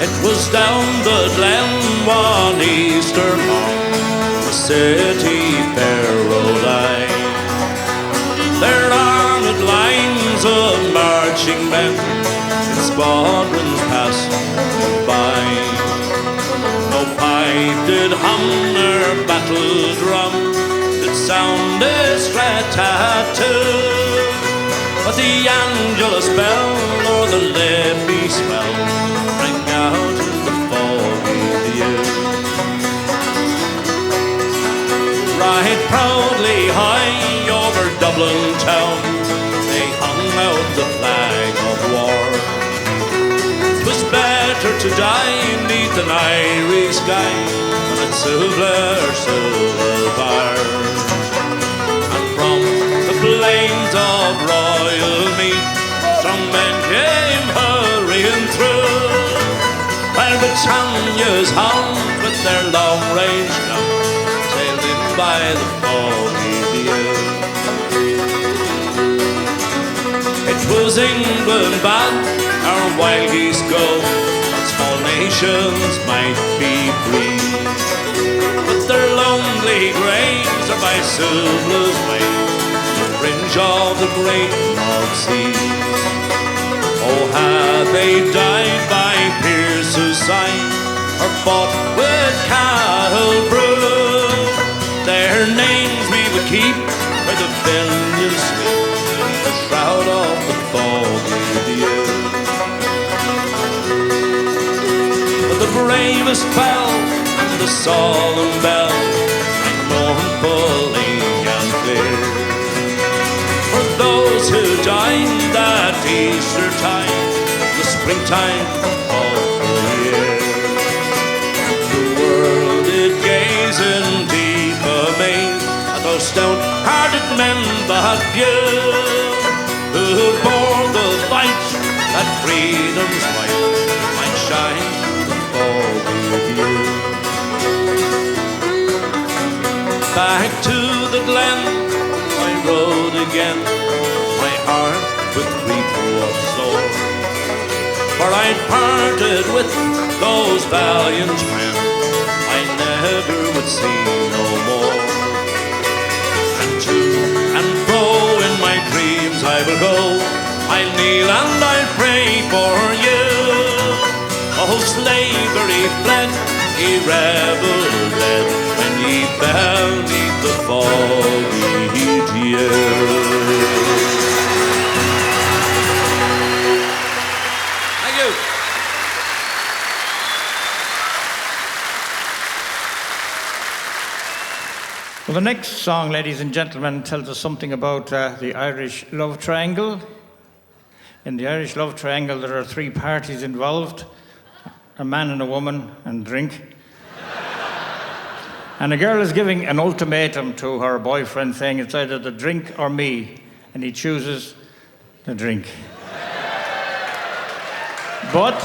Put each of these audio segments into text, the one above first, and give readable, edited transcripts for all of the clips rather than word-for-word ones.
It was down the glen one Easter morn, the city fair rode I. There armed lines of marching men in squadrons passed by. No pipe did hum nor battle drum did sound its rat-tat-too, but the Angelus bell or the Liffey swell rang out in the foggy view. Right proudly high over Dublin town they hung out the flag of war. 'Twas better to die neath an Irish sky than at silver bar. And from the plains of Royal Meath strong men came hurrying through, while Britannia's hounds with their long-range guns sailed in by the foggy view. It was England bad, our wild geese go, that small nations might be free, but their lonely graves are by Suvla's way, the fringe of the great North Sea. Oh, had they died by Pearse's side, or fought with Cathal Brew, their names we would keep by the Villian Smith, the shroud of the foggy view. But the bravest fell, and the solemn bell rang mournfully and clear, for those who died that Easter time, the springtime of the year. The world did gaze in deep amaze at those stout-hearted men but few, who bore the fight that freedom's light might shine through the foggy view. Back to the glen I rode again, my heart with grief was sore, for I'd parted with those valiant men I never would see no more. And to and fro in my dreams I will go, I'll kneel and I'll pray for you. Oh, slavery fled, ye rebel dead, when ye fell neath the foggy dew. Thank you. Well, the next song, ladies and gentlemen, tells us something about the Irish love triangle. In the Irish love triangle, there are three parties involved: a man and a woman and drink. And a girl is giving an ultimatum to her boyfriend, saying it's either the drink or me, and he chooses the drink. But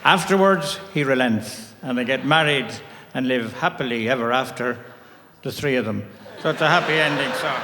afterwards, he relents, and they get married and live happily ever after, the three of them. So it's a happy ending song.